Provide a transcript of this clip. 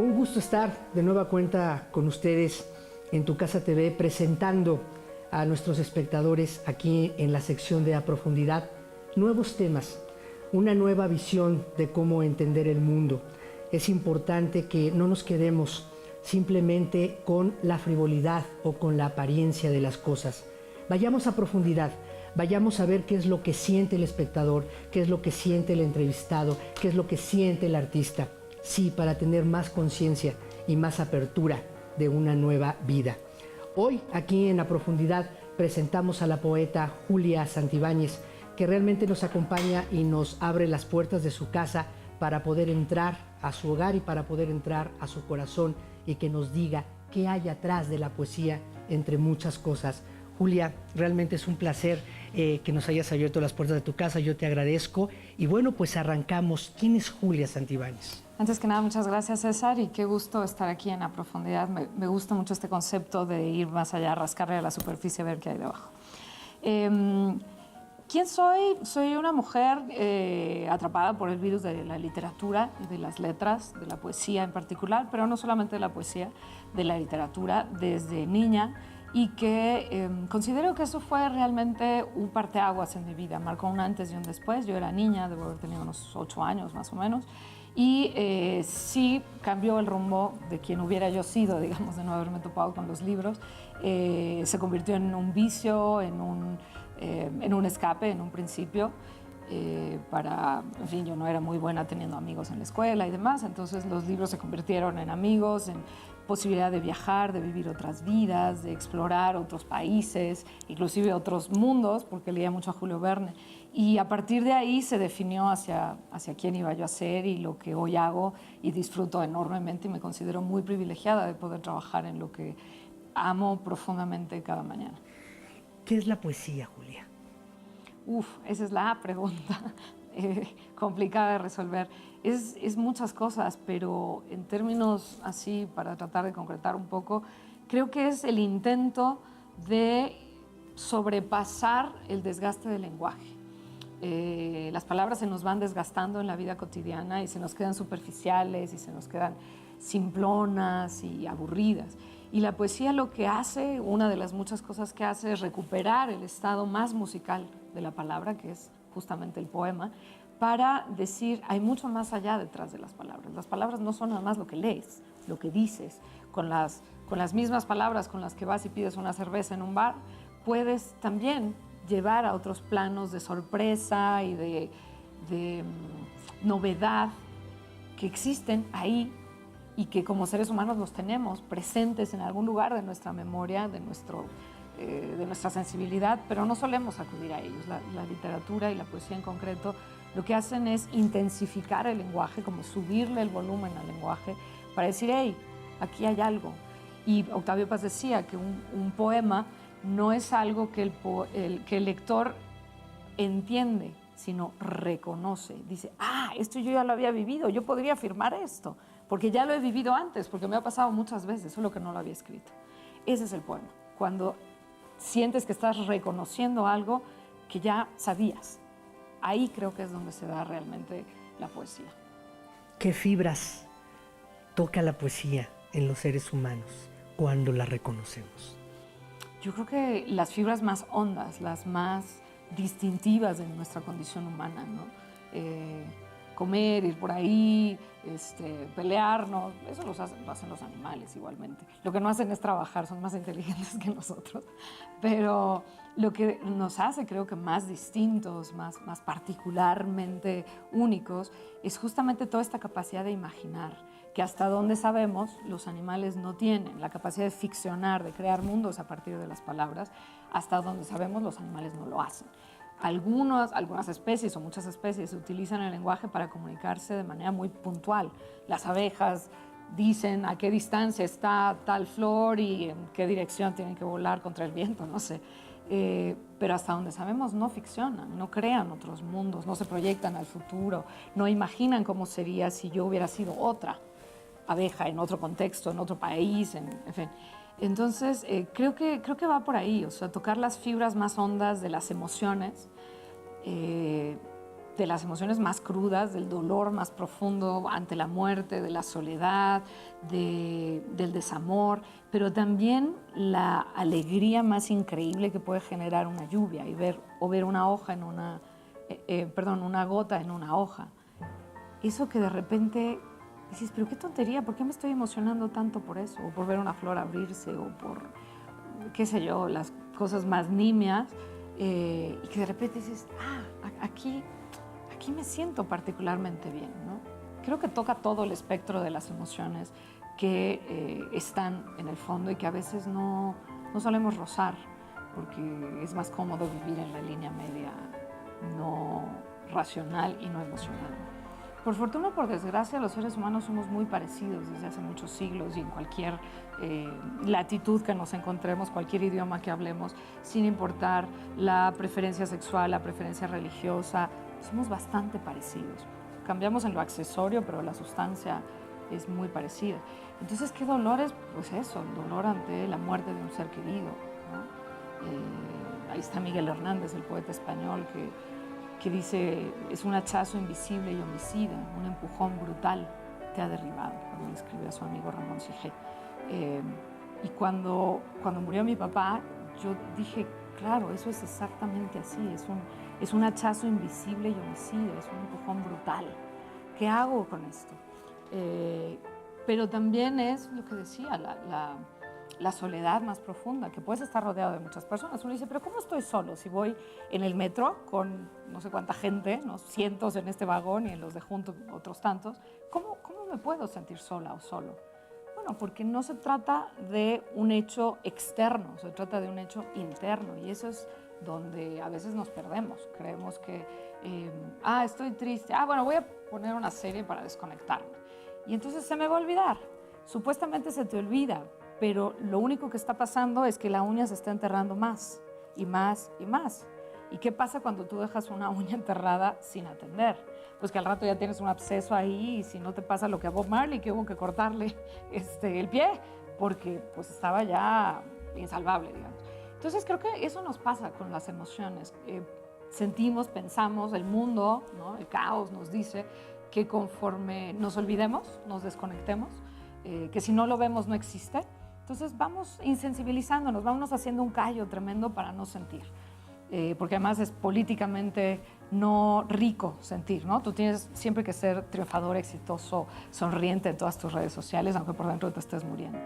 Un gusto estar de nueva cuenta con ustedes en Tu Casa TV presentando a nuestros espectadores aquí en la sección de A Profundidad nuevos temas, una nueva visión de cómo entender el mundo. Es importante que no nos quedemos simplemente con la frivolidad o con la apariencia de las cosas. Vayamos a profundidad, vayamos a ver qué es lo que siente el espectador, qué es lo que siente el entrevistado, qué es lo que siente el artista. Sí, para tener más conciencia y más apertura de una nueva vida. Hoy, aquí en A Profundidad, presentamos a la poeta Julia Santibáñez, que realmente nos acompaña y nos abre las puertas de su casa para poder entrar a su hogar y para poder entrar a su corazón y que nos diga qué hay atrás de la poesía, entre muchas cosas. Julia, realmente es un placer que nos hayas abierto las puertas de tu casa, yo te agradezco. Y bueno, pues arrancamos. ¿Quién es Julia Santibáñez? Antes que nada, muchas gracias, César, y qué gusto estar aquí en A Profundidad. Me gusta mucho este concepto de ir más allá, rascarle a la superficie, ver qué hay debajo. ¿Quién soy? Soy una mujer atrapada por el virus de la literatura y de las letras, de la poesía en particular, pero no solamente de la poesía, de la literatura desde niña, y que considero que eso fue realmente un parteaguas en mi vida, marcó un antes y un después. Yo era niña, debo haber tenido unos 8 años más o menos, y sí cambió el rumbo de quien hubiera yo sido, digamos, de no haberme topado con los libros. Se convirtió en un vicio, en un escape en un principio, en fin, yo no era muy buena teniendo amigos en la escuela y demás, entonces los libros se convirtieron en amigos, en posibilidad de viajar, de vivir otras vidas, de explorar otros países, inclusive otros mundos, porque leía mucho a Julio Verne. Y a partir de ahí se definió hacia quién iba yo a ser y lo que hoy hago, y disfruto enormemente y me considero muy privilegiada de poder trabajar en lo que amo profundamente cada mañana. ¿Qué es la poesía, Julia? Esa es la pregunta complicada de resolver. Es muchas cosas, pero en términos así, para tratar de concretar un poco, creo que es el intento de sobrepasar el desgaste del lenguaje. Las palabras se nos van desgastando en la vida cotidiana y se nos quedan superficiales y se nos quedan simplonas y aburridas. Y la poesía lo que hace, una de las muchas cosas que hace, es recuperar el estado más musical de la palabra, que es justamente el poema, para decir, hay mucho más allá detrás de las palabras. Las palabras no son nada más lo que lees, lo que dices. Con las mismas palabras con las que vas y pides una cerveza en un bar, puedes también llevar a otros planos de sorpresa y de novedad que existen ahí y que como seres humanos los tenemos presentes en algún lugar de nuestra memoria, de nuestra sensibilidad, pero no solemos acudir a ellos. La literatura y la poesía en concreto lo que hacen es intensificar el lenguaje, como subirle el volumen al lenguaje para decir, hey, aquí hay algo. Y Octavio Paz decía que un poema no es algo que el lector entiende, sino reconoce. Dice, esto yo ya lo había vivido, yo podría afirmar esto, porque ya lo he vivido antes, porque me ha pasado muchas veces, solo que no lo había escrito. Ese es el poema, cuando sientes que estás reconociendo algo que ya sabías. Ahí creo que es donde se da realmente la poesía. ¿Qué fibras toca la poesía en los seres humanos cuando la reconocemos? Yo creo que las fibras más hondas, las más distintivas de nuestra condición humana, ¿no? Comer, ir por ahí, pelearnos, eso lo hacen los animales igualmente. Lo que no hacen es trabajar, son más inteligentes que nosotros. Pero lo que nos hace, creo que más distintos, más particularmente únicos, es justamente toda esta capacidad de imaginar, que hasta donde sabemos los animales no tienen, la capacidad de ficcionar, de crear mundos a partir de las palabras, hasta donde sabemos los animales no lo hacen. Algunas especies o muchas especies utilizan el lenguaje para comunicarse de manera muy puntual. Las abejas dicen a qué distancia está tal flor y en qué dirección tienen que volar contra el viento, no sé. Pero hasta donde sabemos no ficcionan, no crean otros mundos, no se proyectan al futuro, no imaginan cómo sería si yo hubiera sido otra abeja en otro contexto, en otro país, en fin. Entonces, creo que va por ahí, o sea, tocar las fibras más hondas de las emociones, de de las emociones más crudas, del dolor más profundo ante la muerte, de la soledad, del desamor, pero también la alegría más increíble que puede generar una lluvia y ver una hoja en una gota en una hoja. Eso que de repente dices, pero qué tontería, ¿por qué me estoy emocionando tanto por eso? O por ver una flor abrirse, o por, qué sé yo, las cosas más nimias, y que de repente dices, aquí me siento particularmente bien, ¿no? Creo que toca todo el espectro de las emociones que están en el fondo y que a veces no solemos rozar, porque es más cómodo vivir en la línea media no racional y no emocional. Por fortuna o por desgracia, los seres humanos somos muy parecidos desde hace muchos siglos, y en cualquier latitud que nos encontremos, cualquier idioma que hablemos, sin importar la preferencia sexual, la preferencia religiosa, somos bastante parecidos. Cambiamos en lo accesorio, pero la sustancia es muy parecida. Entonces, ¿qué dolores? Pues eso, el dolor ante la muerte de un ser querido, ¿no? Ahí está Miguel Hernández, el poeta español, que dice, es un hachazo invisible y homicida, un empujón brutal te ha derribado, cuando le escribió a su amigo Ramón Sige. Y cuando murió mi papá, yo dije, claro, eso es exactamente así, es un hachazo invisible y homicida, es un empujón brutal. ¿Qué hago con esto? Pero también es lo que decía, la soledad más profunda, que puedes estar rodeado de muchas personas. Uno dice, pero ¿cómo estoy solo? Si voy en el metro con no sé cuánta gente, ¿no? Cientos en este vagón y en los de junto otros tantos, ¿cómo me puedo sentir sola o solo? Bueno, porque no se trata de un hecho externo, se trata de un hecho interno, y eso es donde a veces nos perdemos. Creemos que, estoy triste, bueno, voy a poner una serie para desconectarme. Y entonces se me va a olvidar. Supuestamente se te olvida, pero lo único que está pasando es que la uña se está enterrando más y más y más. ¿Y qué pasa cuando tú dejas una uña enterrada sin atender? Pues que al rato ya tienes un absceso ahí, y si no te pasa lo que a Bob Marley, que hubo que cortarle el pie, porque pues estaba ya insalvable, digamos. Entonces creo que eso nos pasa con las emociones. Sentimos, pensamos, el mundo, ¿no? El caos nos dice que conforme nos olvidemos, nos desconectemos, que si no lo vemos no existe. Entonces vamos insensibilizándonos, vamos haciendo un callo tremendo para no sentir. Porque además es políticamente no rico sentir, ¿no? Tú tienes siempre que ser triunfador, exitoso, sonriente en todas tus redes sociales, aunque por dentro te estés muriendo.